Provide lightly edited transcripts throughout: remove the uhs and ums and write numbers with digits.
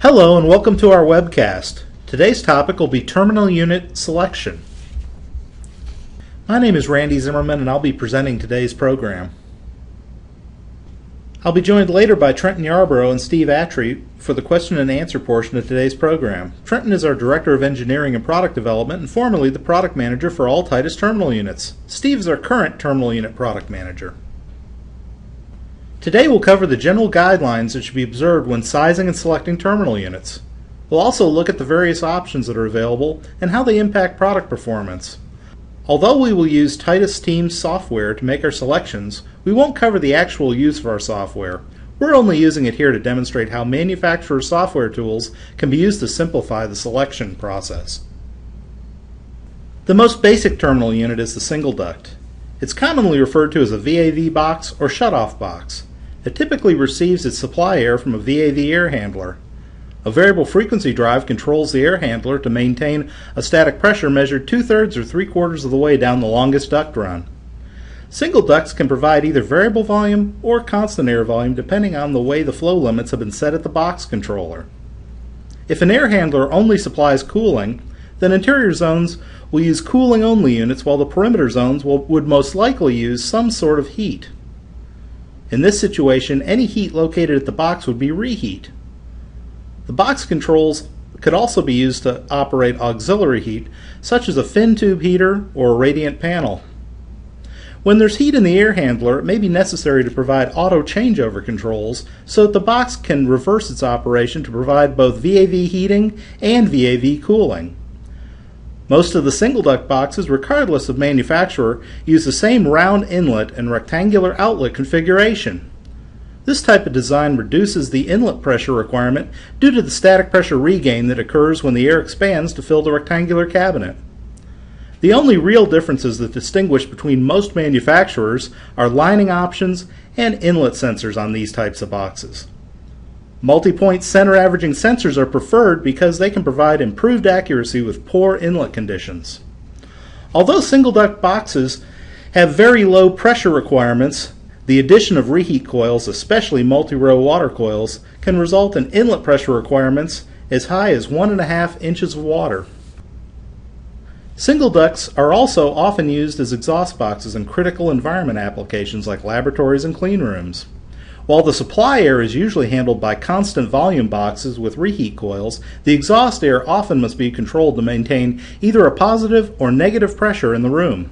Hello and welcome to our webcast. Today's topic will be terminal unit selection. My name is Randy Zimmerman and I'll be presenting today's program. I'll be joined later by Trenton Yarborough and Steve Attry for the question and answer portion of today's program. Trenton is our Director of Engineering and Product Development and formerly the Product Manager for all Titus terminal units. Steve is our current terminal unit Product Manager. Today we'll cover the general guidelines that should be observed when sizing and selecting terminal units. We'll also look at the various options that are available and how they impact product performance. Although we will use Titus Teams software to make our selections, we won't cover the actual use of our software. We're only using it here to demonstrate how manufacturers' software tools can be used to simplify the selection process. The most basic terminal unit is the single duct. It's commonly referred to as a VAV box or shutoff box. It typically receives its supply air from a VAV air handler. A variable frequency drive controls the air handler to maintain a static pressure measured 2/3 or 3/4 of the way down the longest duct run. Single ducts can provide either variable volume or constant air volume depending on the way the flow limits have been set at the box controller. If an air handler only supplies cooling, then interior zones will use cooling only units while the perimeter zones would most likely use some sort of heat. In this situation, any heat located at the box would be reheat. The box controls could also be used to operate auxiliary heat, such as a fin tube heater or a radiant panel. When there's heat in the air handler, it may be necessary to provide auto changeover controls so that the box can reverse its operation to provide both VAV heating and VAV cooling. Most of the single duct boxes, regardless of manufacturer, use the same round inlet and rectangular outlet configuration. This type of design reduces the inlet pressure requirement due to the static pressure regain that occurs when the air expands to fill the rectangular cabinet. The only real differences that distinguish between most manufacturers are lining options and inlet sensors on these types of boxes. Multi-point center averaging sensors are preferred because they can provide improved accuracy with poor inlet conditions. Although single duct boxes have very low pressure requirements, the addition of reheat coils, especially multi-row water coils, can result in inlet pressure requirements as high as 1.5 inches of water. Single ducts are also often used as exhaust boxes in critical environment applications like laboratories and clean rooms. While the supply air is usually handled by constant volume boxes with reheat coils, the exhaust air often must be controlled to maintain either a positive or negative pressure in the room.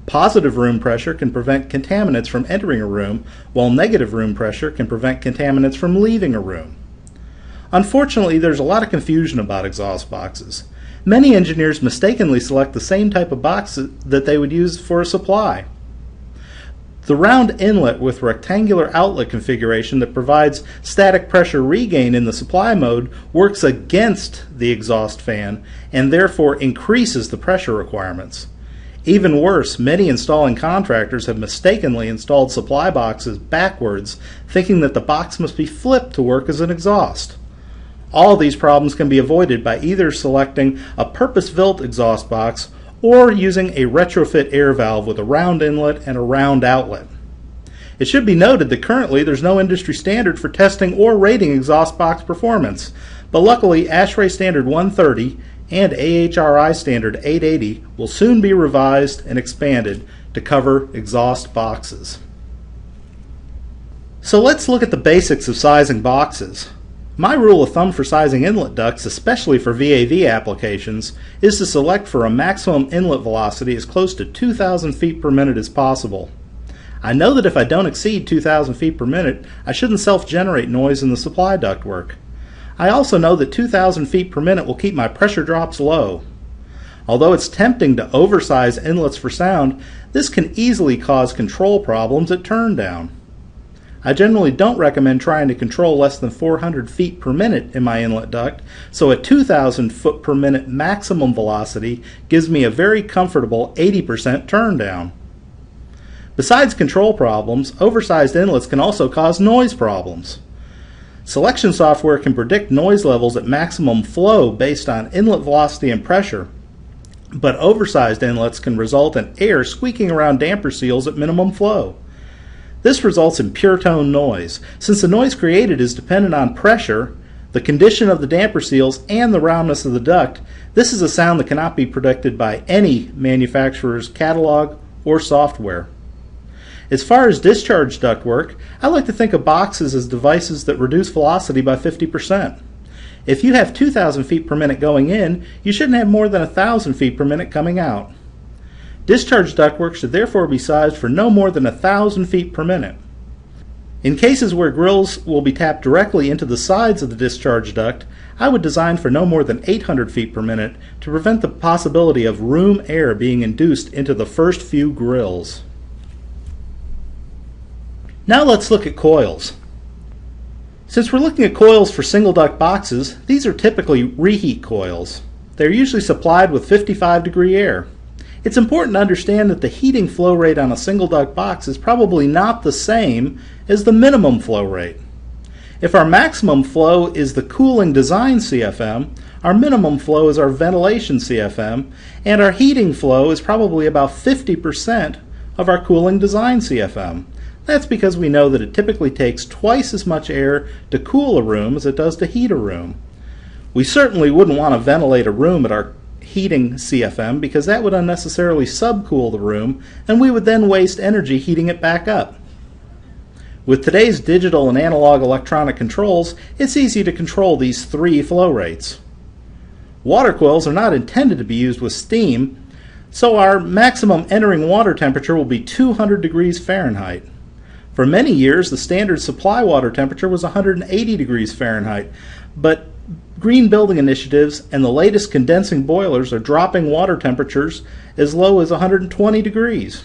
Positive room pressure can prevent contaminants from entering a room, while negative room pressure can prevent contaminants from leaving a room. Unfortunately, there's a lot of confusion about exhaust boxes. Many engineers mistakenly select the same type of box that they would use for a supply. The round inlet with rectangular outlet configuration that provides static pressure regain in the supply mode works against the exhaust fan and therefore increases the pressure requirements. Even worse, many installing contractors have mistakenly installed supply boxes backwards, thinking that the box must be flipped to work as an exhaust. All these problems can be avoided by either selecting a purpose-built exhaust box or using a retrofit air valve with a round inlet and a round outlet. It should be noted that currently there's no industry standard for testing or rating exhaust box performance, but luckily ASHRAE Standard 130 and AHRI Standard 880 will soon be revised and expanded to cover exhaust boxes. So let's look at the basics of sizing boxes. My rule of thumb for sizing inlet ducts, especially for VAV applications, is to select for a maximum inlet velocity as close to 2,000 feet per minute as possible. I know that if I don't exceed 2,000 feet per minute, I shouldn't self-generate noise in the supply ductwork. I also know that 2,000 feet per minute will keep my pressure drops low. Although it's tempting to oversize inlets for sound, this can easily cause control problems at turn down. I generally don't recommend trying to control less than 400 feet per minute in my inlet duct, so a 2,000 foot per minute maximum velocity gives me a very comfortable 80% turn down. Besides control problems, oversized inlets can also cause noise problems. Selection software can predict noise levels at maximum flow based on inlet velocity and pressure, but oversized inlets can result in air squeaking around damper seals at minimum flow. This results in pure tone noise. Since the noise created is dependent on pressure, the condition of the damper seals, and the roundness of the duct, this is a sound that cannot be predicted by any manufacturer's catalog or software. As far as discharge ductwork, I like to think of boxes as devices that reduce velocity by 50%. If you have 2,000 feet per minute going in, you shouldn't have more than 1,000 feet per minute coming out. Discharge ductwork should therefore be sized for no more than 1,000 feet per minute. In cases where grills will be tapped directly into the sides of the discharge duct, I would design for no more than 800 feet per minute to prevent the possibility of room air being induced into the first few grills. Now let's look at coils. Since we're looking at coils for single duct boxes, these are typically reheat coils. They're usually supplied with 55-degree air. It's important to understand that the heating flow rate on a single duct box is probably not the same as the minimum flow rate. If our maximum flow is the cooling design CFM, our minimum flow is our ventilation CFM, and our heating flow is probably about 50% of our cooling design CFM. That's because we know that it typically takes twice as much air to cool a room as it does to heat a room. We certainly wouldn't want to ventilate a room at our heating CFM because that would unnecessarily subcool the room, and we would then waste energy heating it back up. With today's digital and analog electronic controls, it's easy to control these three flow rates. Water coils are not intended to be used with steam, so our maximum entering water temperature will be 200 degrees Fahrenheit. For many years, the standard supply water temperature was 180 degrees Fahrenheit, but green building initiatives and the latest condensing boilers are dropping water temperatures as low as 120 degrees.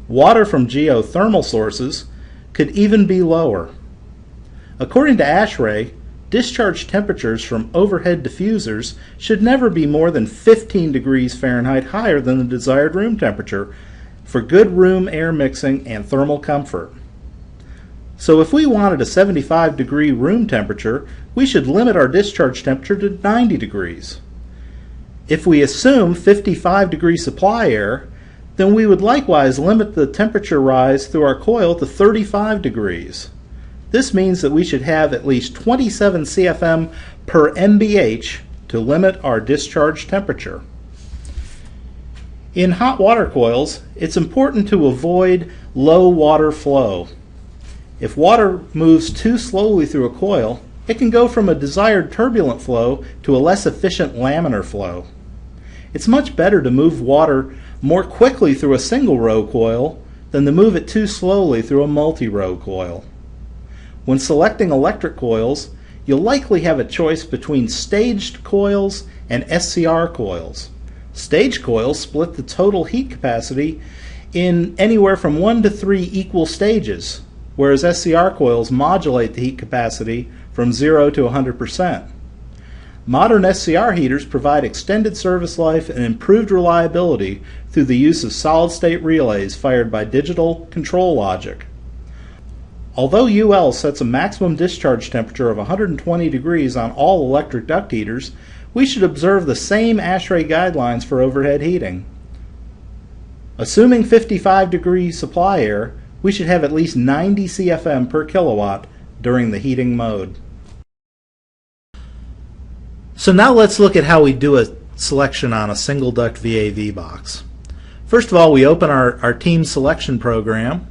Water from geothermal sources could even be lower. According to ASHRAE, discharge temperatures from overhead diffusers should never be more than 15 degrees Fahrenheit higher than the desired room temperature for good room air mixing and thermal comfort. So if we wanted a 75-degree room temperature, we should limit our discharge temperature to 90 degrees. If we assume 55-degree supply air, then we would likewise limit the temperature rise through our coil to 35 degrees. This means that we should have at least 27 CFM per MBH to limit our discharge temperature. In hot water coils, it's important to avoid low water flow. If water moves too slowly through a coil, it can go from a desired turbulent flow to a less efficient laminar flow. It's much better to move water more quickly through a single row coil than to move it too slowly through a multi-row coil. When selecting electric coils, you'll likely have a choice between staged coils and SCR coils. Staged coils split the total heat capacity in anywhere from 1 to 3 equal stages, whereas SCR coils modulate the heat capacity from 0 to 100%. Modern SCR heaters provide extended service life and improved reliability through the use of solid-state relays fired by digital control logic. Although UL sets a maximum discharge temperature of 120 degrees on all electric duct heaters, we should observe the same ASHRAE guidelines for overhead heating. Assuming 55-degree supply air, we should have at least 90 CFM per kilowatt during the heating mode. So now let's look at how we do a selection on a single duct VAV box. First of all, we open our team selection program,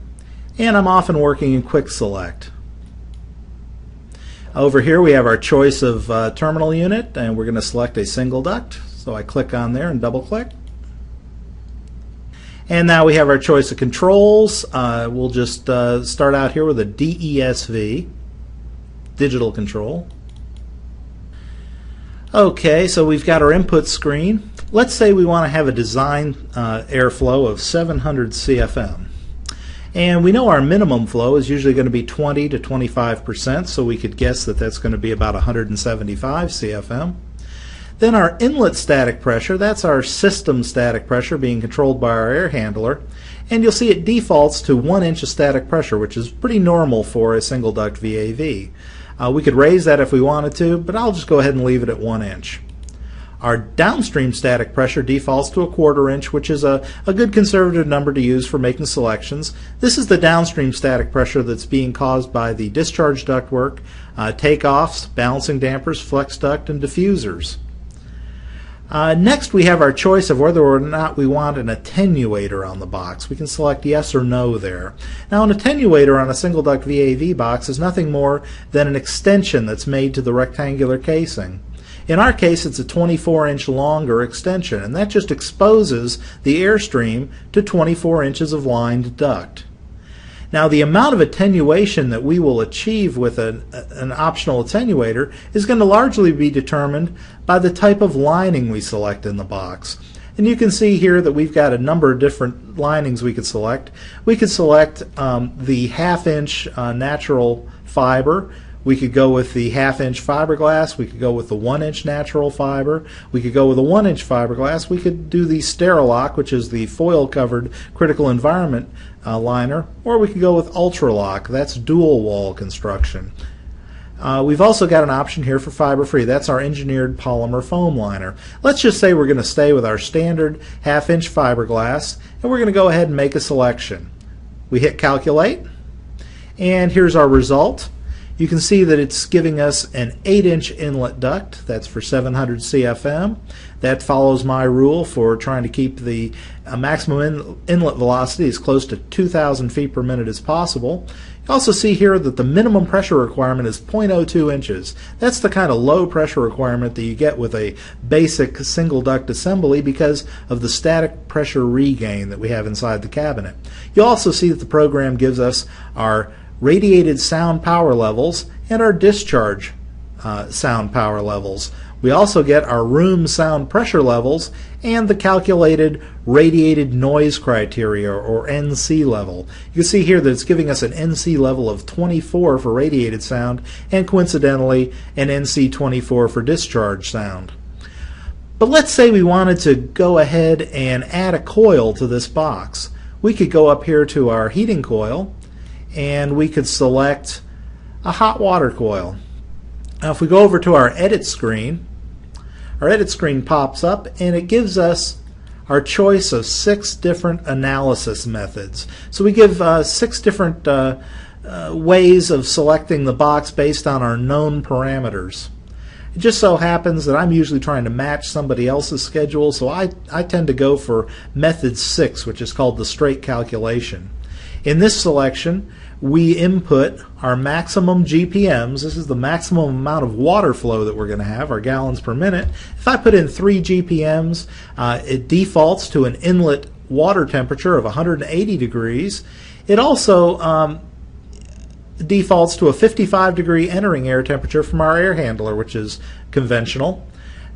and I'm often working in quick select. Over here we have our choice of terminal unit, and we're going to select a single duct. So I click on there and double click. And now we have our choice of controls. We'll just start out here with a DESV, digital control. Okay, so we've got our input screen. Let's say we want to have a design airflow of 700 CFM. And we know our minimum flow is usually going to be 20 to 25%, so we could guess that that's going to be about 175 CFM. Then our inlet static pressure, that's our system static pressure being controlled by our air handler. And you'll see it defaults to 1 inch of static pressure, which is pretty normal for a single duct VAV. We could raise that if we wanted to, but I'll just go ahead and leave it at 1 inch. Our downstream static pressure defaults to a 1/4 inch, which is a good conservative number to use for making selections. This is the downstream static pressure that's being caused by the discharge ductwork, takeoffs, balancing dampers, flex duct, and diffusers. Next, we have our choice of whether or not we want an attenuator on the box. We can select yes or no there. Now, an attenuator on a single duct VAV box is nothing more than an extension that's made to the rectangular casing. In our case, it's a 24-inch longer extension, and that just exposes the airstream to 24 inches of lined duct. Now, the amount of attenuation that we will achieve with an optional attenuator is going to largely be determined by the type of lining we select in the box. And you can see here that we've got a number of different linings we could select. We could select the 1/2 inch natural fiber. We could go with the 1/2 inch fiberglass. We could go with the 1 inch natural fiber. We could go with a 1 inch fiberglass. We could do the Sterilock, which is the foil covered critical environment liner, or we could go with Ultralock. That's dual wall construction. We've also got an option here for fiber free. That's our engineered polymer foam liner. Let's just say we're going to stay with our standard 1/2 inch fiberglass, and we're going to go ahead and make a selection. We hit calculate, and here's our result. You can see that it's giving us an 8-inch inlet duct. That's for 700 CFM. That follows my rule for trying to keep the maximum inlet velocity as close to 2,000 feet per minute as possible. You also see here that the minimum pressure requirement is 0.02 inches. That's the kind of low pressure requirement that you get with a basic single duct assembly because of the static pressure regain that we have inside the cabinet. You'll also see that the program gives us our radiated sound power levels and our discharge sound power levels. We also get our room sound pressure levels and the calculated radiated noise criteria, or NC level. You can see here that it's giving us an NC level of 24 for radiated sound and coincidentally an NC 24 for discharge sound. But let's say we wanted to go ahead and add a coil to this box. We could go up here to our heating coil and we could select a hot water coil. Now if we go over to our edit screen pops up and it gives us our choice of 6 different analysis methods. So we give 6 different ways of selecting the box based on our known parameters. It just so happens that I'm usually trying to match somebody else's schedule, so I tend to go for method 6, which is called the straight calculation. In this selection, we input our maximum GPMs. This is the maximum amount of water flow that we're going to have, our gallons per minute. If I put in 3 GPMs, it defaults to an inlet water temperature of 180 degrees. It also defaults to a 55-degree entering air temperature from our air handler, which is conventional.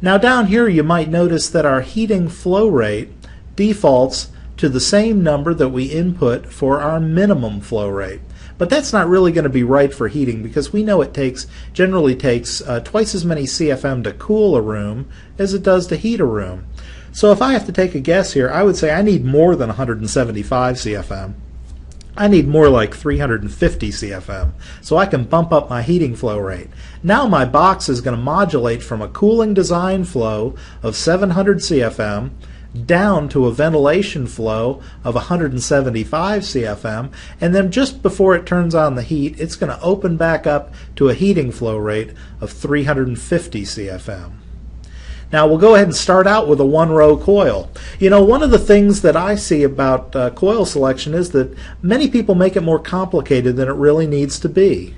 Now down here you might notice that our heating flow rate defaults to the same number that we input for our minimum flow rate. But that's not really going to be right for heating because we know it generally takes twice as many CFM to cool a room as it does to heat a room. So if I have to take a guess here, I would say I need more than 175 CFM. I need more like 350 CFM so I can bump up my heating flow rate. Now my box is going to modulate from a cooling design flow of 700 CFM down to a ventilation flow of 175 CFM, and then just before it turns on the heat, it's going to open back up to a heating flow rate of 350 CFM. Now we'll go ahead and start out with a 1-row coil. You know, one of the things that I see about coil selection is that many people make it more complicated than it really needs to be.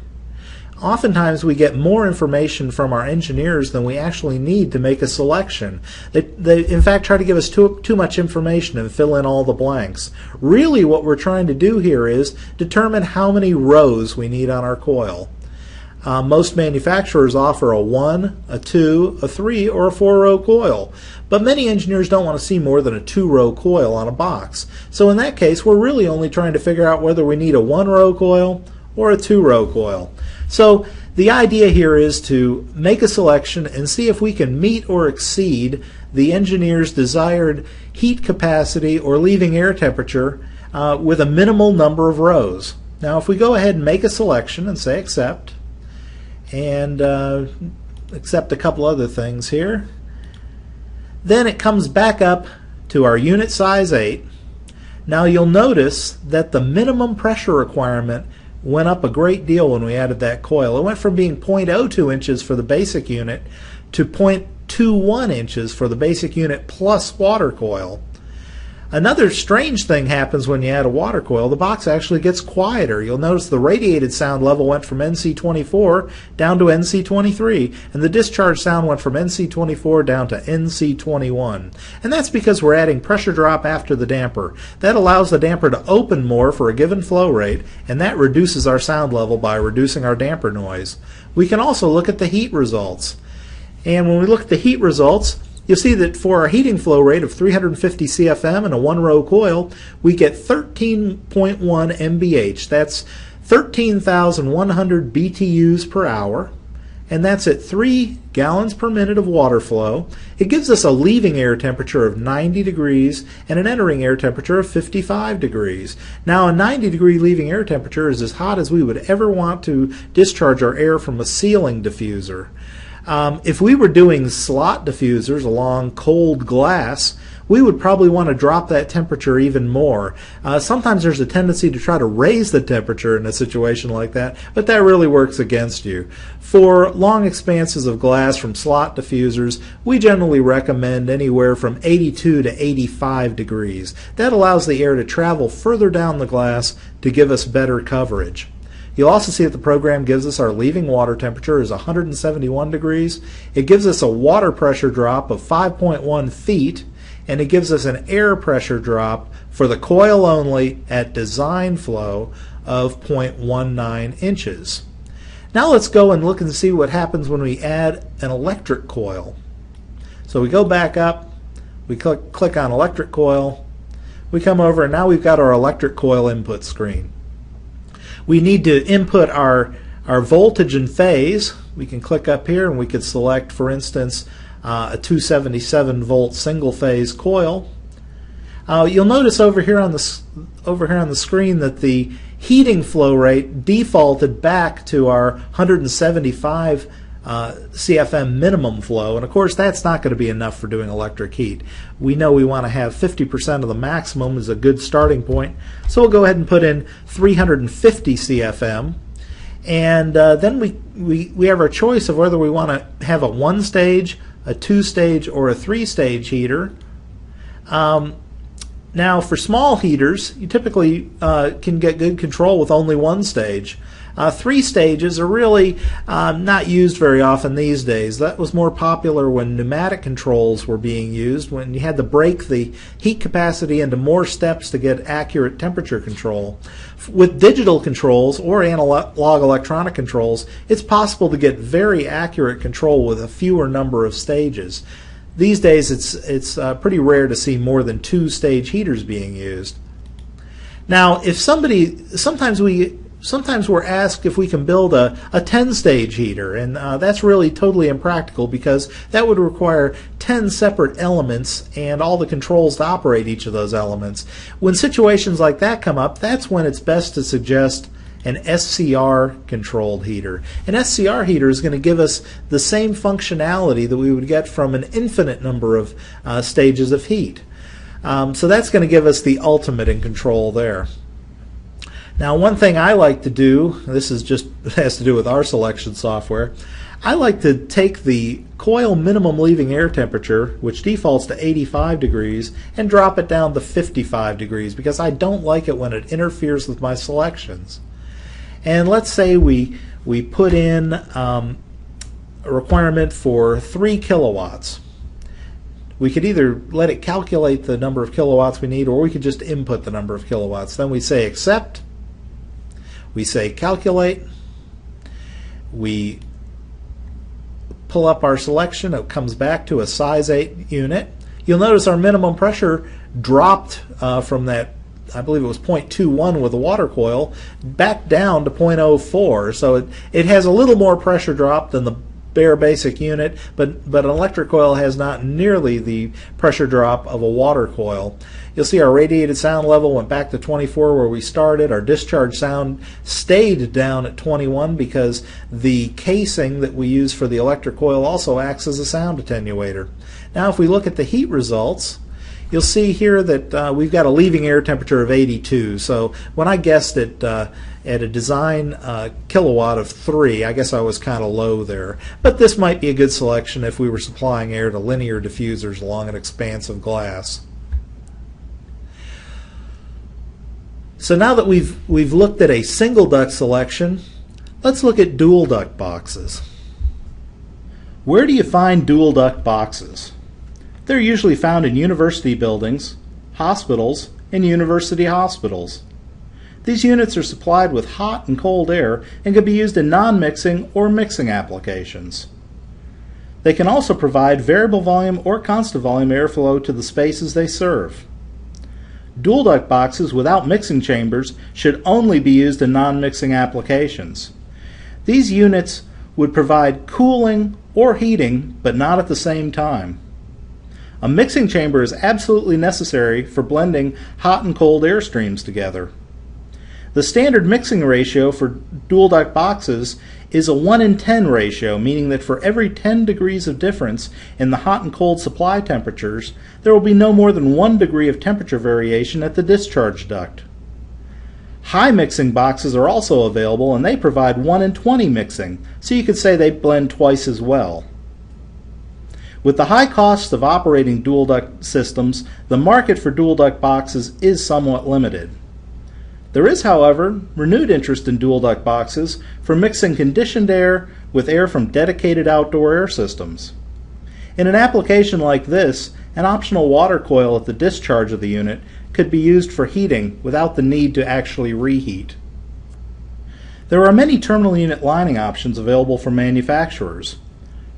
Oftentimes we get more information from our engineers than we actually need to make a selection. They in fact try to give us too much information and fill in all the blanks. Really what we're trying to do here is determine how many rows we need on our coil. Most manufacturers offer a 1, a 2, a 3, or a 4-row coil. But many engineers don't want to see more than a 2-row coil on a box. So in that case we're really only trying to figure out whether we need a 1-row coil or a 2-row coil. So the idea here is to make a selection and see if we can meet or exceed the engineer's desired heat capacity or leaving air temperature with a minimal number of rows. Now if we go ahead and make a selection and say accept, and accept a couple other things here, Then it comes back up to our unit size 8. Now you'll notice that the minimum pressure requirement went up a great deal when we added that coil. It went from being 0.02 inches for the basic unit to 0.21 inches for the basic unit plus water coil. Another strange thing happens when you add a water coil. The box actually gets quieter. You'll notice the radiated sound level went from NC24 down to NC23, and the discharge sound went from NC24 down to NC21. And that's because we're adding pressure drop after the damper. That allows the damper to open more for a given flow rate, and that reduces our sound level by reducing our damper noise. We can also look at the heat results. And when we look at the heat results, you'll see that for our heating flow rate of 350 CFM and a one-row coil, we get 13.1 MBH. That's 13,100 BTUs per hour, and that's at 3 gallons per minute of water flow. It gives us a leaving air temperature of 90 degrees and an entering air temperature of 55 degrees. Now, a 90-degree leaving air temperature is as hot as we would ever want to discharge our air from a ceiling diffuser. If we were doing slot diffusers along cold glass, we would probably want to drop that temperature even more. Sometimes there's a tendency to try to raise the temperature in a situation like that, but that really works against you. For long expanses of glass from slot diffusers, we generally recommend anywhere from 82 to 85 degrees. That allows the air to travel further down the glass to give us better coverage. You'll also see that the program gives us our leaving water temperature is 171 degrees. It gives us a water pressure drop of 5.1 feet, and it gives us an air pressure drop for the coil only at design flow of 0.19 inches. Now let's go and look and see what happens when we add an electric coil. So we go back up, we click on electric coil, we come over, and now we've got our electric coil input screen. We need to input our voltage and phase. We can click up here and we could select, for instance, a 277 volt single phase coil. You'll notice over here on the screen that the heating flow rate defaulted back to our 175 CFM minimum flow, and of course that's not going to be enough for doing electric heat. We know we want to have 50% of the maximum as a good starting point, so we'll go ahead and put in 350 CFM, and then we have our choice of whether we want to have a one-stage, a two-stage, or a three-stage heater. Now for small heaters, you typically can get good control with only one stage. 3 stages are really not used very often these days. That was more popular when pneumatic controls were being used, when you had to break the heat capacity into more steps to get accurate temperature control. With digital controls or analog electronic controls, it's possible to get very accurate control with a fewer number of stages. These days it's pretty rare to see more than 2-stage heaters being used. Now, if sometimes we're asked if we can build a 10-stage heater, and that's really totally impractical because that would require 10 separate elements and all the controls to operate each of those elements. When situations like that come up, that's when it's best to suggest an SCR controlled heater. An SCR heater is going to give us the same functionality that we would get from an infinite number of stages of heat. So that's going to give us the ultimate in control there. Now, one thing I like to do, this is just has to do with our selection software, I like to take the coil minimum leaving air temperature, which defaults to 85 degrees, and drop it down to 55 degrees because I don't like it when it interferes with my selections. And let's say we put in a requirement for 3 kilowatts. We could either let it calculate the number of kilowatts we need, or we could just input the number of kilowatts. Then we say accept. We say calculate, we pull up our selection, it comes back to a size 8 unit. You'll notice our minimum pressure dropped from that, I believe it was 0.21 with the water coil, back down to 0.04. So it has a little more pressure drop than the bare basic unit, but an electric coil has not nearly the pressure drop of a water coil. You'll see our radiated sound level went back to 24 where we started. Our discharge sound stayed down at 21 because the casing that we use for the electric coil also acts as a sound attenuator. Now if we look at the heat results, you'll see here that we've got a leaving air temperature of 82. So when I guessed it at a design kilowatt of 3, I guess I was kind of low there. But this might be a good selection if we were supplying air to linear diffusers along an expanse of glass. So now that we've looked at a single duct selection, let's look at dual duct boxes. Where do you find dual duct boxes? They're usually found in university buildings, hospitals, and university hospitals. These units are supplied with hot and cold air and can be used in non-mixing or mixing applications. They can also provide variable volume or constant volume airflow to the spaces they serve. Dual duct boxes without mixing chambers should only be used in non-mixing applications. These units would provide cooling or heating, but not at the same time. A mixing chamber is absolutely necessary for blending hot and cold air streams together. The standard mixing ratio for dual duct boxes is a 1:10 ratio, meaning that for every 10 degrees of difference in the hot and cold supply temperatures, there will be no more than 1 degree of temperature variation at the discharge duct. High mixing boxes are also available, and they provide 1:20 mixing, so you could say they blend twice as well. With the high costs of operating dual duct systems, the market for dual duct boxes is somewhat limited. There is, however, renewed interest in dual duct boxes for mixing conditioned air with air from dedicated outdoor air systems. In an application like this, an optional water coil at the discharge of the unit could be used for heating without the need to actually reheat. There are many terminal unit lining options available from manufacturers.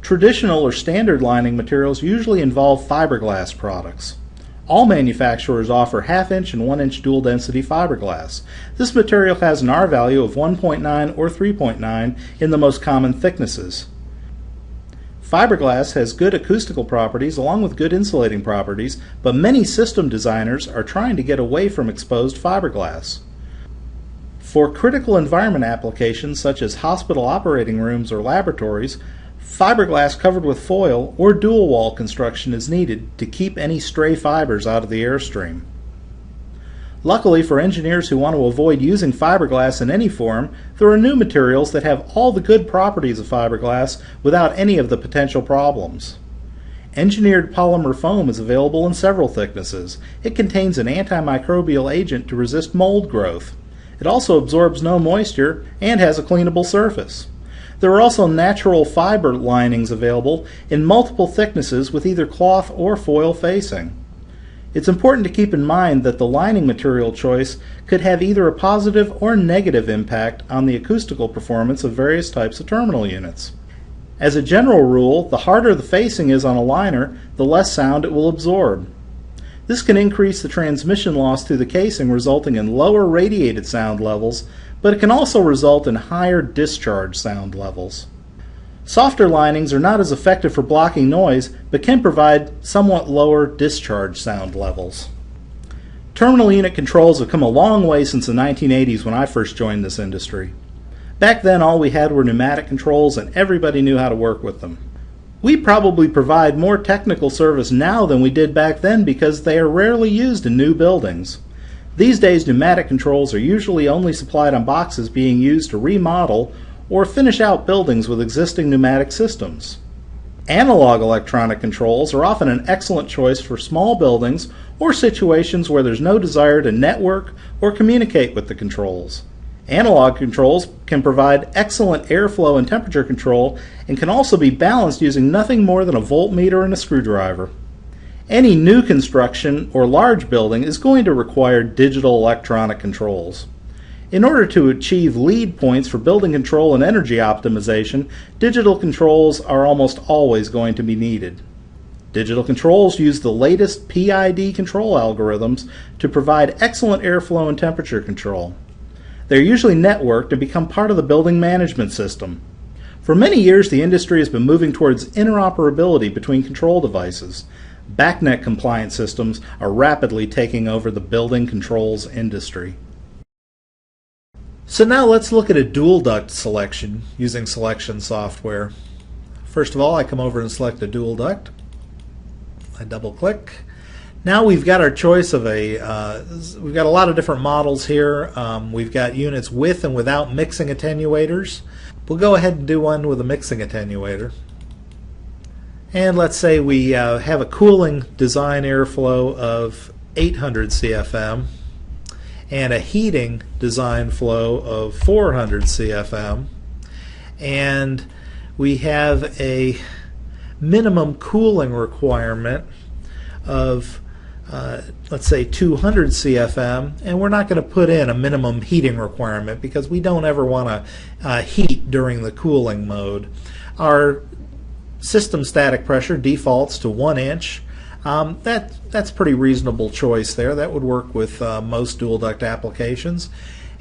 Traditional or standard lining materials usually involve fiberglass products. All manufacturers offer half-inch and 1-inch dual density fiberglass. This material has an R value of 1.9 or 3.9 in the most common thicknesses. Fiberglass has good acoustical properties along with good insulating properties, but many system designers are trying to get away from exposed fiberglass. For critical environment applications such as hospital operating rooms or laboratories, fiberglass covered with foil or dual wall construction is needed to keep any stray fibers out of the airstream. Luckily for engineers who want to avoid using fiberglass in any form, there are new materials that have all the good properties of fiberglass without any of the potential problems. Engineered polymer foam is available in several thicknesses. It contains an antimicrobial agent to resist mold growth. It also absorbs no moisture and has a cleanable surface. There are also natural fiber linings available in multiple thicknesses with either cloth or foil facing. It's important to keep in mind that the lining material choice could have either a positive or negative impact on the acoustical performance of various types of terminal units. As a general rule, the harder the facing is on a liner, the less sound it will absorb. This can increase the transmission loss through the casing, resulting in lower radiated sound levels, but it can also result in higher discharge sound levels. Softer linings are not as effective for blocking noise, but can provide somewhat lower discharge sound levels. Terminal unit controls have come a long way since the 1980s when I first joined this industry. Back then all we had were pneumatic controls and everybody knew how to work with them. We probably provide more technical service now than we did back then because they are rarely used in new buildings. These days, pneumatic controls are usually only supplied on boxes being used to remodel or finish out buildings with existing pneumatic systems. Analog electronic controls are often an excellent choice for small buildings or situations where there's no desire to network or communicate with the controls. Analog controls can provide excellent airflow and temperature control and can also be balanced using nothing more than a voltmeter and a screwdriver. Any new construction or large building is going to require digital electronic controls. In order to achieve lead points for building control and energy optimization, digital controls are almost always going to be needed. Digital controls use the latest PID control algorithms to provide excellent airflow and temperature control. They're usually networked and become part of the building management system. For many years, the industry has been moving towards interoperability between control devices. BACnet compliant systems are rapidly taking over the building controls industry. So now let's look at a dual duct selection using selection software. First of all, I come over and select a dual duct. I double click. Now we've got our choice of we've got a lot of different models here. We've got units with and without mixing attenuators. We'll go ahead and do one with a mixing attenuator. And let's say we have a cooling design airflow of 800 CFM and a heating design flow of 400 CFM. And we have a minimum cooling requirement of let's say 200 CFM, and we're not going to put in a minimum heating requirement because we don't ever want to heat during the cooling mode. Our system static pressure defaults to 1 inch. That's pretty reasonable choice there. That would work with most dual duct applications.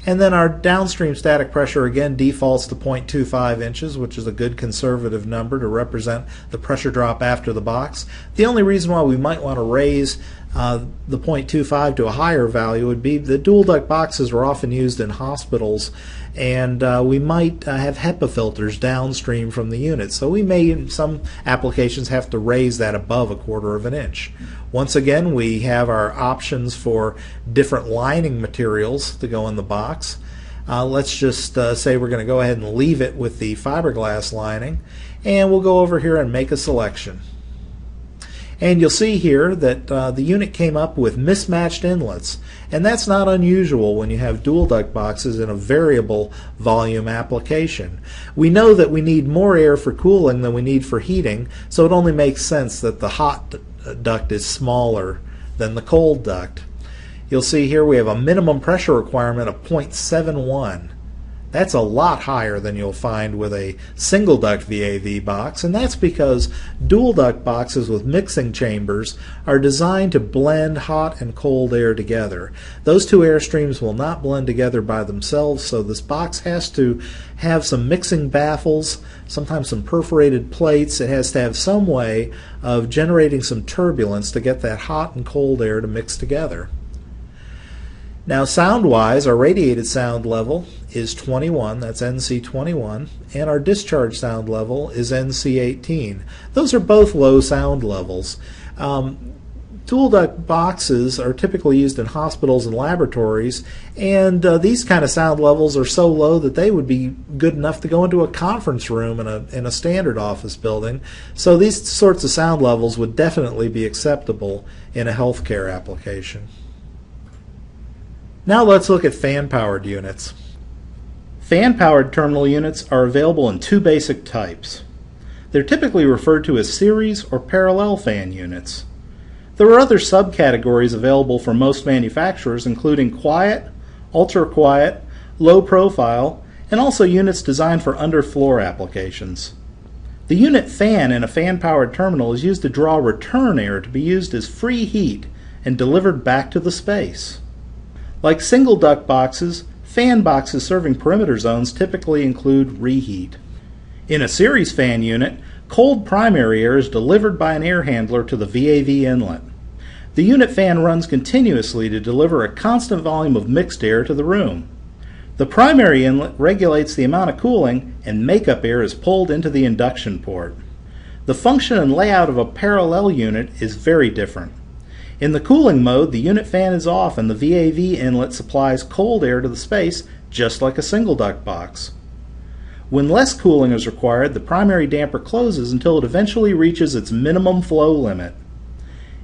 And then our downstream static pressure again defaults to 0.25 inches, which is a good conservative number to represent the pressure drop after the box. The only reason why we might want to raise the 0.25 to a higher value would be the dual duct boxes are often used in hospitals, and we might have HEPA filters downstream from the unit. So we may, in some applications, have to raise that above 1/4 of an inch. Once again, we have our options for different lining materials to go in the box. Let's just say we're going to go ahead and leave it with the fiberglass lining, and we'll go over here and make a selection. And you'll see here that the unit came up with mismatched inlets, and that's not unusual when you have dual duct boxes in a variable volume application. We know that we need more air for cooling than we need for heating, so it only makes sense that the hot duct is smaller than the cold duct. You'll see here we have a minimum pressure requirement of 0.71. That's a lot higher than you'll find with a single duct VAV box, and that's because dual duct boxes with mixing chambers are designed to blend hot and cold air together. Those two air streams will not blend together by themselves, so this box has to have some mixing baffles, sometimes some perforated plates. It has to have some way of generating some turbulence to get that hot and cold air to mix together. Now sound-wise, our radiated sound level is 21, that's NC 21, and our discharge sound level is NC 18. Those are both low sound levels. Dual duct boxes are typically used in hospitals and laboratories, and these kind of sound levels are so low that they would be good enough to go into a conference room in a standard office building. So these sorts of sound levels would definitely be acceptable in a healthcare application. Now let's look at fan-powered units. Fan-powered terminal units are available in two basic types. They're typically referred to as series or parallel fan units. There are other subcategories available for most manufacturers, including quiet, ultra-quiet, low profile, and also units designed for underfloor applications. The unit fan in a fan-powered terminal is used to draw return air to be used as free heat and delivered back to the space. Like single duct boxes, fan boxes serving perimeter zones typically include reheat. In a series fan unit, cold primary air is delivered by an air handler to the VAV inlet. The unit fan runs continuously to deliver a constant volume of mixed air to the room. The primary inlet regulates the amount of cooling, and makeup air is pulled into the induction port. The function and layout of a parallel unit is very different. In the cooling mode, the unit fan is off and the VAV inlet supplies cold air to the space just like a single duct box. When less cooling is required, the primary damper closes until it eventually reaches its minimum flow limit.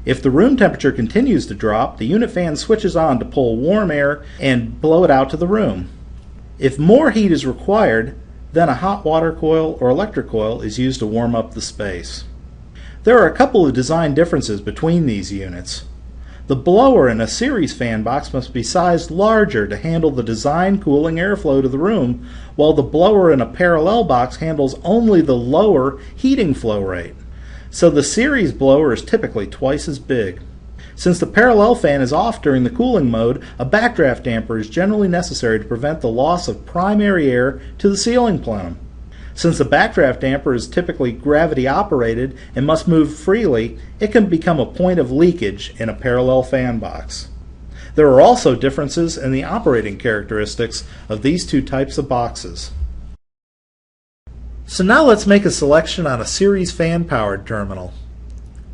If the room temperature continues to drop, the unit fan switches on to pull warm air and blow it out to the room. If more heat is required, then a hot water coil or electric coil is used to warm up the space. There are a couple of design differences between these units. The blower in a series fan box must be sized larger to handle the design cooling airflow to the room, while the blower in a parallel box handles only the lower heating flow rate. So the series blower is typically twice as big. Since the parallel fan is off during the cooling mode, a backdraft damper is generally necessary to prevent the loss of primary air to the ceiling plenum. Since the backdraft damper is typically gravity operated and must move freely, it can become a point of leakage in a parallel fan box. There are also differences in the operating characteristics of these two types of boxes. So now let's make a selection on a series fan-powered terminal.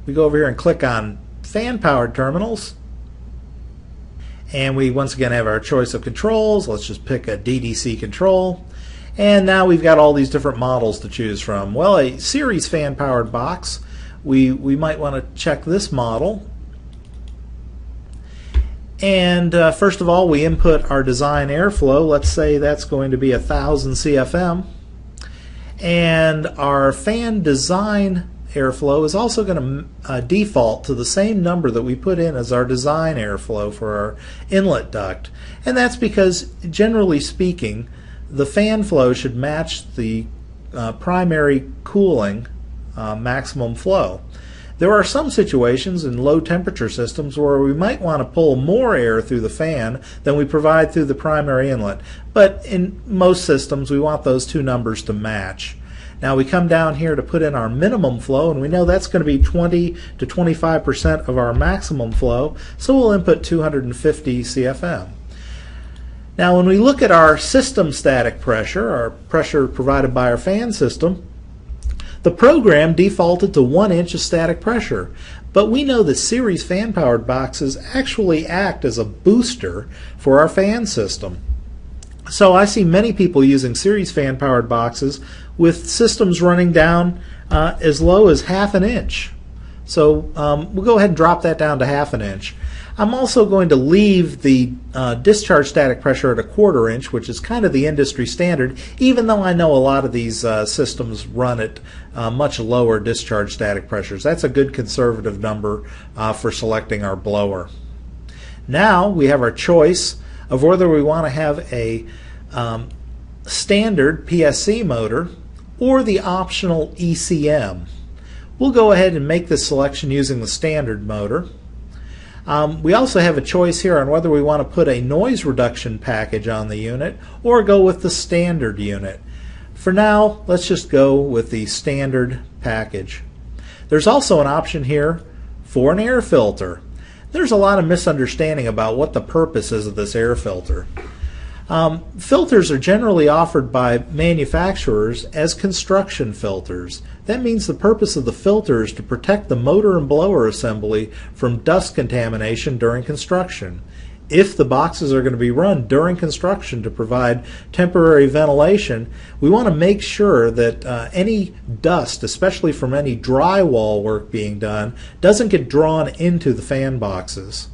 We go over here and click on fan-powered terminals, and we once again have our choice of controls. Let's just pick a DDC control. And now we've got all these different models to choose from. Well, a series fan-powered box, we might want to check this model. And first of all, we input our design airflow. Let's say that's going to be 1000 CFM. And our fan design airflow is also going to default to the same number that we put in as our design airflow for our inlet duct. And that's because, generally speaking, the fan flow should match the primary cooling maximum flow. There are some situations in low temperature systems where we might want to pull more air through the fan than we provide through the primary inlet, but in most systems we want those two numbers to match. Now we come down here to put in our minimum flow, and we know that's going to be 20 to 25% of our maximum flow, so we'll input 250 CFM. Now when we look at our system static pressure, our pressure provided by our fan system, the program defaulted to 1 inch of static pressure, but we know that series fan-powered boxes actually act as a booster for our fan system. So I see many people using series fan-powered boxes with systems running down as low as 1/2 inch. So we'll go ahead and drop that down to 1/2 inch. I'm also going to leave the discharge static pressure at 1/4 inch, which is kind of the industry standard, even though I know a lot of these systems run at much lower discharge static pressures. That's a good conservative number for selecting our blower. Now we have our choice of whether we want to have a standard PSC motor or the optional ECM. We'll go ahead and make this selection using the standard motor. We also have a choice here on whether we want to put a noise reduction package on the unit or go with the standard unit. For now, let's just go with the standard package. There's also an option here for an air filter. There's a lot of misunderstanding about what the purpose is of this air filter. Filters are generally offered by manufacturers as construction filters. That means the purpose of the filter is to protect the motor and blower assembly from dust contamination during construction. If the boxes are going to be run during construction to provide temporary ventilation, we want to make sure that any dust, especially from any drywall work being done, doesn't get drawn into the fan boxes.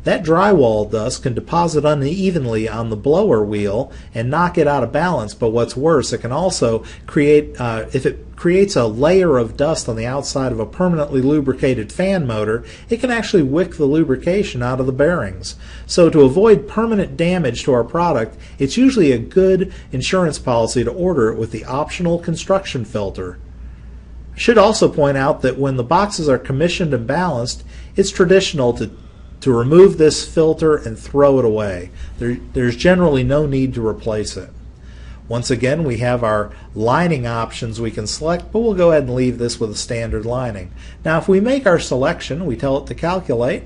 That drywall dust can deposit unevenly on the blower wheel and knock it out of balance, but what's worse, it can also create, if it creates a layer of dust on the outside of a permanently lubricated fan motor, it can actually wick the lubrication out of the bearings. So to avoid permanent damage to our product, it's usually a good insurance policy to order it with the optional construction filter. I should also point out that when the boxes are commissioned and balanced, it's traditional to remove this filter and throw it away. There's generally no need to replace it. Once again, we have our lining options we can select, but we'll go ahead and leave this with a standard lining. Now if we make our selection, we tell it to calculate.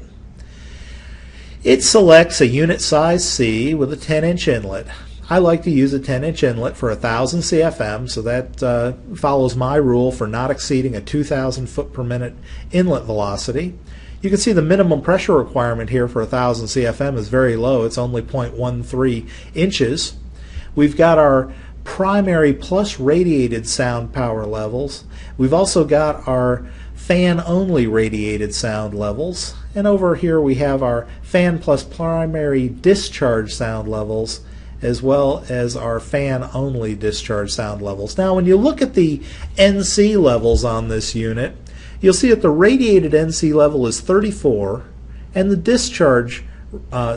It selects a unit size C with a 10-inch inlet. I like to use a 10-inch inlet for 1000 CFM, so that follows my rule for not exceeding a 2,000 foot per minute inlet velocity. You can see the minimum pressure requirement here for 1000 CFM is very low. It's only 0.13 inches. We've got our primary plus radiated sound power levels. We've also got our fan only radiated sound levels. And over here we have our fan plus primary discharge sound levels, as well as our fan only discharge sound levels. Now when you look at the NC levels on this unit, you'll see that the radiated NC level is 34 and the discharge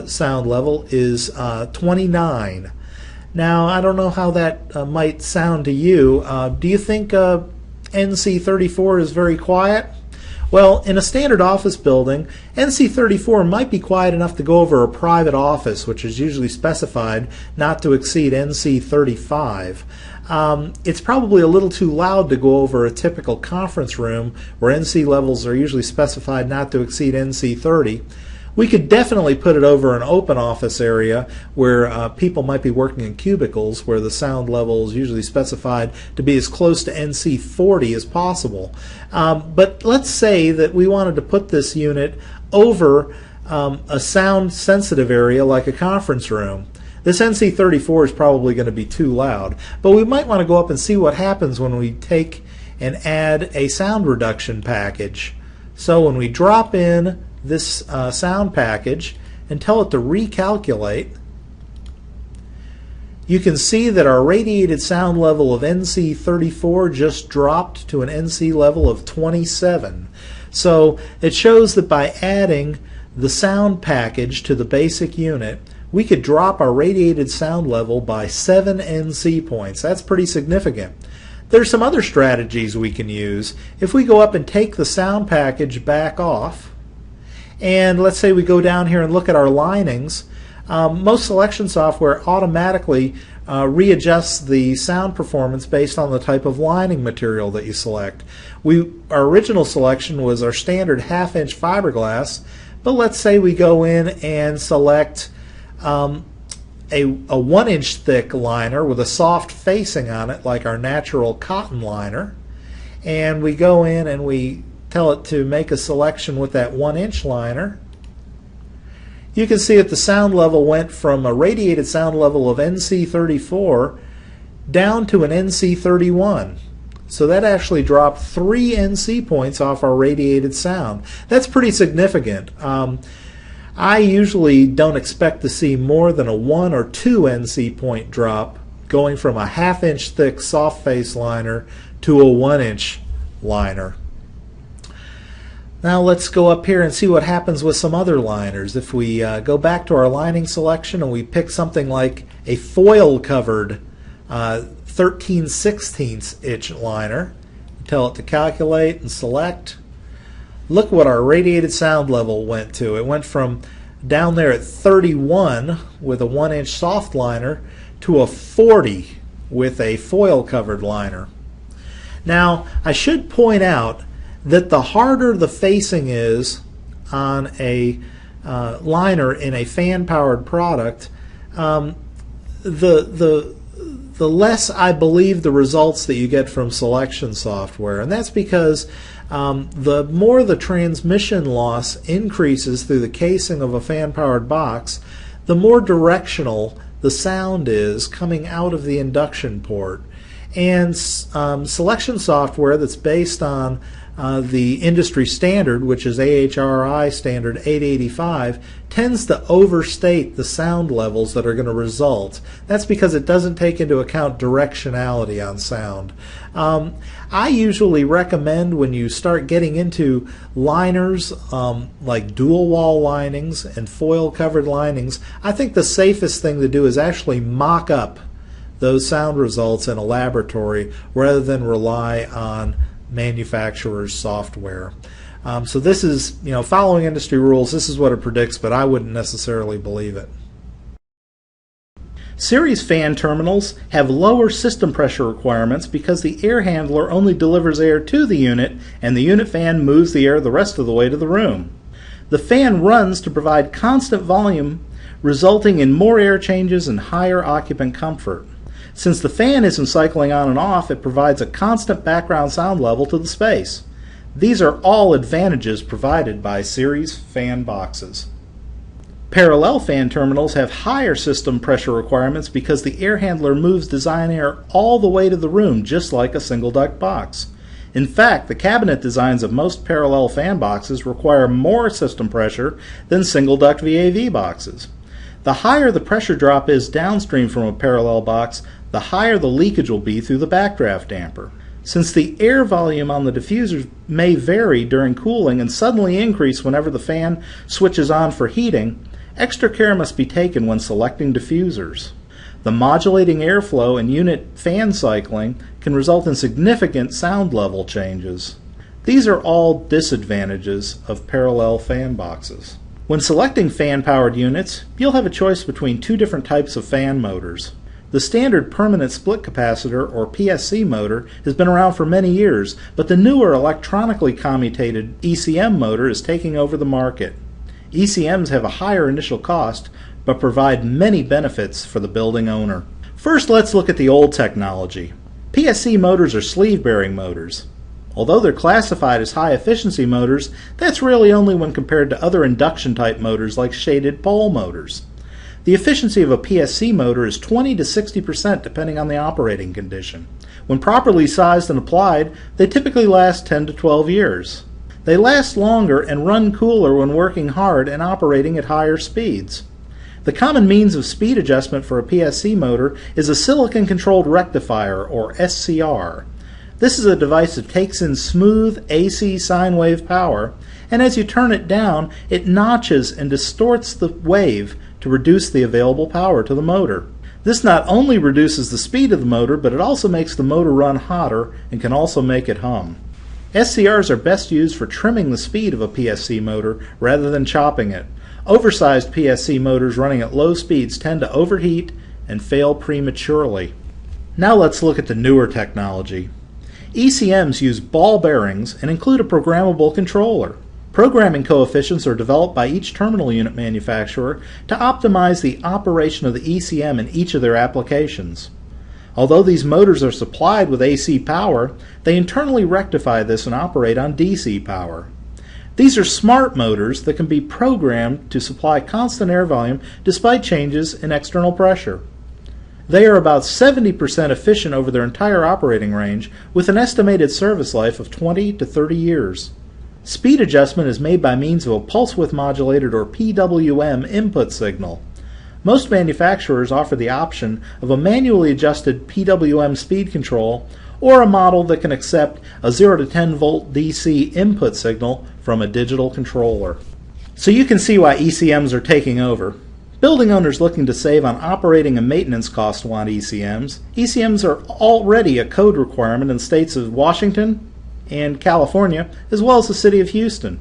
sound level is 29. Now I don't know how that might sound to you. Do you think NC 34 is very quiet? Well, in a standard office building, NC 34 might be quiet enough to go over a private office, which is usually specified not to exceed NC 35. it's probably a little too loud to go over a typical conference room where NC levels are usually specified not to exceed NC 30. We could definitely put it over an open office area where people might be working in cubicles where the sound level is usually specified to be as close to NC 40 as possible. But let's say that we wanted to put this unit over a sound sensitive area like a conference room. This NC 34 is probably going to be too loud, but we might want to go up and see what happens when we take and add a sound reduction package. So when we drop in this sound package and tell it to recalculate, you can see that our radiated sound level of NC 34 just dropped to an NC level of 27. So it shows that by adding the sound package to the basic unit, we could drop our radiated sound level by 7 NC points. That's pretty significant. There's some other strategies we can use. If we go up and take the sound package back off, and let's say we go down here and look at our linings, most selection software automatically readjusts the sound performance based on the type of lining material that you select. Our original selection was our standard 1/2-inch fiberglass, but let's say we go in and select a 1-inch thick liner with a soft facing on it like our natural cotton liner, and we go in and we tell it to make a selection with that 1-inch liner. You can see that the sound level went from a radiated sound level of NC 34 down to an NC 31. So that actually dropped 3 NC points off our radiated sound. That's pretty significant. I usually don't expect to see more than a 1 or 2 NC point drop going from a 1/2-inch thick soft face liner to a 1-inch liner. Now let's go up here and see what happens with some other liners. If we go back to our lining selection and we pick something like a foil covered 13/16 inch liner, tell it to calculate and select. Look what our radiated sound level went to. It went from down there at 31 with a 1-inch soft liner to a 40 with a foil covered liner. Now I should point out that the harder the facing is on a liner in a fan powered product, the less I believe the results that you get from selection software. And that's because the more the transmission loss increases through the casing of a fan-powered box, the more directional the sound is coming out of the induction port. And selection software that's based on the industry standard, which is AHRI standard 885, tends to overstate the sound levels that are going to result. That's because it doesn't take into account directionality on sound. I usually recommend when you start getting into liners like dual wall linings and foil covered linings, I think the safest thing to do is actually mock up those sound results in a laboratory rather than rely on manufacturer's software. So this is, following industry rules, this is what it predicts, but I wouldn't necessarily believe it. Series fan terminals have lower system pressure requirements because the air handler only delivers air to the unit and the unit fan moves the air the rest of the way to the room. The fan runs to provide constant volume, resulting in more air changes and higher occupant comfort. Since the fan isn't cycling on and off, it provides a constant background sound level to the space. These are all advantages provided by series fan boxes. Parallel fan terminals have higher system pressure requirements because the air handler moves design air all the way to the room, just like a single duct box. In fact, the cabinet designs of most parallel fan boxes require more system pressure than single duct VAV boxes. The higher the pressure drop is downstream from a parallel box, the higher the leakage will be through the backdraft damper. Since the air volume on the diffusers may vary during cooling and suddenly increase whenever the fan switches on for heating, extra care must be taken when selecting diffusers. The modulating airflow and unit fan cycling can result in significant sound level changes. These are all disadvantages of parallel fan boxes. When selecting fan-powered units, you'll have a choice between two different types of fan motors. The standard permanent split capacitor, or PSC motor, has been around for many years, but the newer electronically commutated ECM motor is taking over the market. ECMs have a higher initial cost, but provide many benefits for the building owner. First, let's look at the old technology. PSC motors are sleeve-bearing motors. Although they're classified as high-efficiency motors, that's really only when compared to other induction-type motors like shaded pole motors. The efficiency of a PSC motor is 20 to 60% depending on the operating condition. When properly sized and applied, they typically last 10 to 12 years. They last longer and run cooler when working hard and operating at higher speeds. The common means of speed adjustment for a PSC motor is a silicon-controlled rectifier, or SCR. This is a device that takes in smooth AC sine wave power, and as you turn it down, it notches and distorts the wave to reduce the available power to the motor. This not only reduces the speed of the motor, but it also makes the motor run hotter and can also make it hum. SCRs are best used for trimming the speed of a PSC motor rather than chopping it. Oversized PSC motors running at low speeds tend to overheat and fail prematurely. Now let's look at the newer technology. ECMs use ball bearings and include a programmable controller. Programming coefficients are developed by each terminal unit manufacturer to optimize the operation of the ECM in each of their applications. Although these motors are supplied with AC power, they internally rectify this and operate on DC power. These are smart motors that can be programmed to supply constant air volume despite changes in external pressure. They are about 70% efficient over their entire operating range, with an estimated service life of 20 to 30 years. Speed adjustment is made by means of a pulse width modulated, or PWM, input signal. Most manufacturers offer the option of a manually adjusted PWM speed control or a model that can accept a 0 to 10 volt DC input signal from a digital controller. So you can see why ECMs are taking over. Building owners looking to save on operating and maintenance costs want ECMs. ECMs are already a code requirement in states of Washington and California, as well as the city of Houston.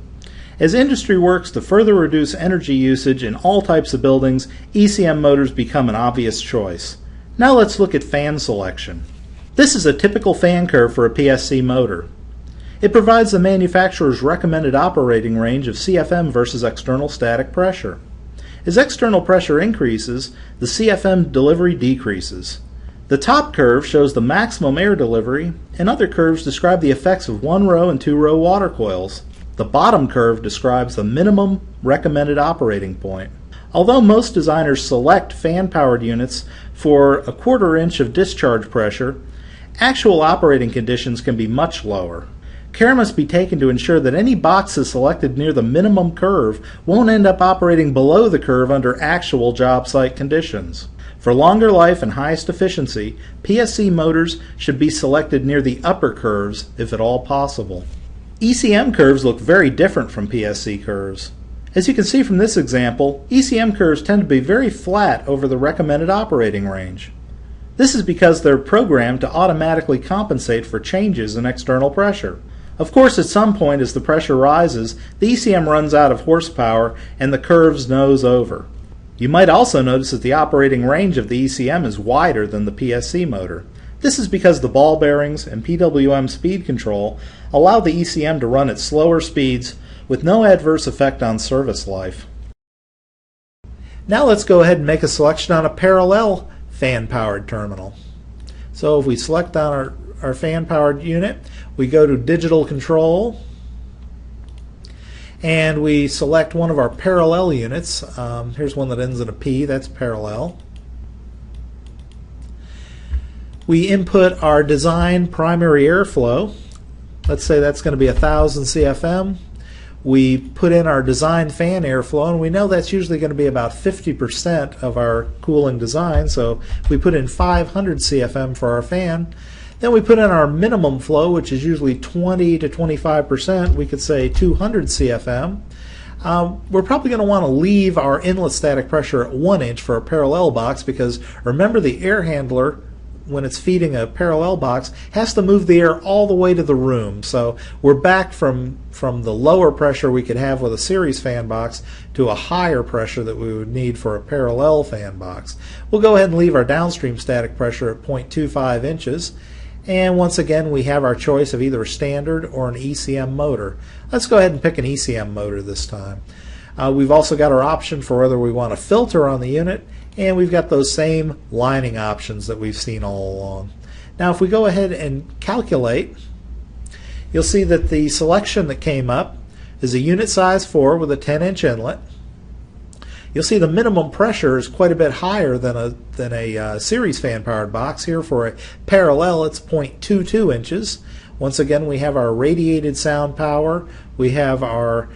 As industry works to further reduce energy usage in all types of buildings, ECM motors become an obvious choice. Now let's look at fan selection. This is a typical fan curve for a PSC motor. It provides the manufacturer's recommended operating range of CFM versus external static pressure. As external pressure increases, the CFM delivery decreases. The top curve shows the maximum air delivery, and other curves describe the effects of 1-row and 2-row water coils. The bottom curve describes the minimum recommended operating point. Although most designers select fan-powered units for a 1/4 inch of discharge pressure, actual operating conditions can be much lower. Care must be taken to ensure that any boxes selected near the minimum curve won't end up operating below the curve under actual job site conditions. For longer life and highest efficiency, PSC motors should be selected near the upper curves if at all possible. ECM curves look very different from PSC curves. As you can see from this example, ECM curves tend to be very flat over the recommended operating range. This is because they're programmed to automatically compensate for changes in external pressure. Of course, at some point as the pressure rises, the ECM runs out of horsepower and the curves nose over. You might also notice that the operating range of the ECM is wider than the PSC motor. This is because the ball bearings and PWM speed control allow the ECM to run at slower speeds with no adverse effect on service life. Now let's go ahead and make a selection on a parallel fan-powered terminal. So if we select on our fan-powered unit, we go to Digital Control, and we select one of our parallel units. Here's one that ends in a P, that's parallel. We input our design primary airflow. Let's say that's going to be 1000 CFM. We put in our design fan airflow, and we know that's usually going to be about 50% of our cooling design, so we put in 500 CFM for our fan. Then we put in our minimum flow, which is usually 20 to 25%. We could say 200 CFM. We're probably going to want to leave our inlet static pressure at 1 inch for a parallel box, because remember, the air handler when it's feeding a parallel box, has to move the air all the way to the room. So we're back from the lower pressure we could have with a series fan box to a higher pressure that we would need for a parallel fan box. We'll go ahead and leave our downstream static pressure at 0.25 inches. And once again, we have our choice of either a standard or an ECM motor. Let's go ahead and pick an ECM motor this time. We've also got our option for whether we want a filter on the unit, and we've got those same lining options that we've seen all along. Now if we go ahead and calculate, you'll see that the selection that came up is a unit size 4 with a 10-inch inlet. You'll see the minimum pressure is quite a bit higher than a series fan powered box. Here for a parallel it's 0.22 inches. Once again, we have our radiated sound power, we have our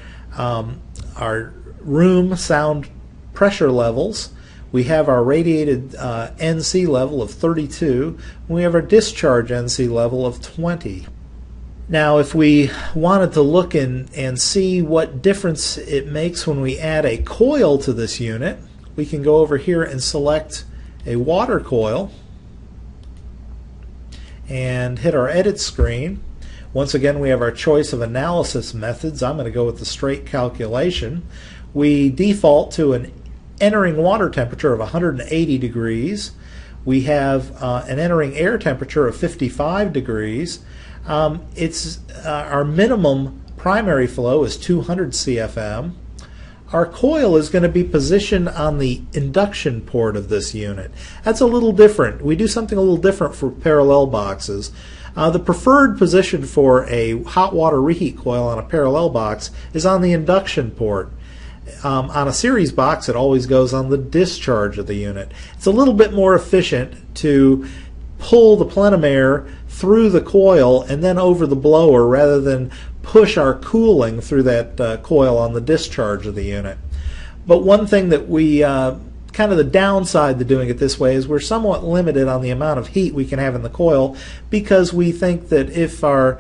room sound pressure levels, we have our radiated NC level of 32, and we have our discharge NC level of 20. Now if we wanted to look and see what difference it makes when we add a coil to this unit, we can go over here and select a water coil and hit our edit screen. Once again, we have our choice of analysis methods. I'm going to go with the straight calculation. We default to an entering water temperature of 180 degrees. We have an entering air temperature of 55 degrees. Our minimum primary flow is 200 CFM. Our coil is going to be positioned on the induction port of this unit. That's a little different. We do something a little different for parallel boxes. The preferred position for a hot water reheat coil on a parallel box is on the induction port. On a series box, it always goes on the discharge of the unit. It's a little bit more efficient to pull the plenum air through the coil and then over the blower rather than push our cooling through that coil on the discharge of the unit. But one thing that we kind of the downside to doing it this way is we're somewhat limited on the amount of heat we can have in the coil, because we think that if our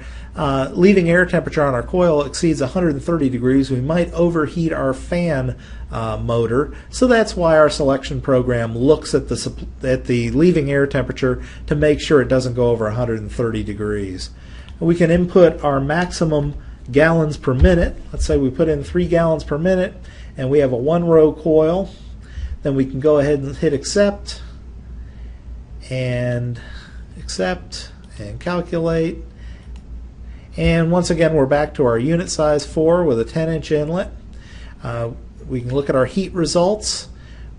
leaving air temperature on our coil exceeds 130 degrees, we might overheat our fan motor. So that's why our selection program looks at the leaving air temperature to make sure it doesn't go over 130 degrees. We can input our maximum gallons per minute. Let's say we put in 3 gallons per minute and we have a 1-row coil. Then we can go ahead and hit accept and calculate. And once again, we're back to our unit size 4 with a 10-inch inlet. We can look at our heat results.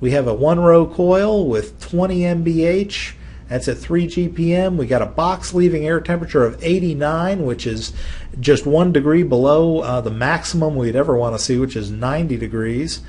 We have a 1-row coil with 20 MBH. That's at 3 GPM. We got a box leaving air temperature of 89, which is just 1 degree below the maximum we'd ever want to see, which is 90 degrees.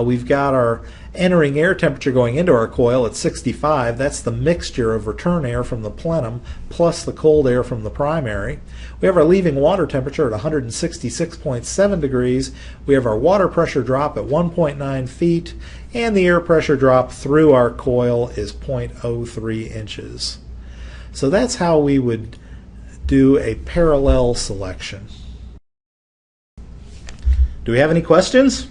We've got our entering air temperature going into our coil at 65. That's the mixture of return air from the plenum plus the cold air from the primary. We have our leaving water temperature at 166.7 degrees. We have our water pressure drop at 1.9 feet, and the air pressure drop through our coil is 0.03 inches. So that's how we would do a parallel selection. Do we have any questions?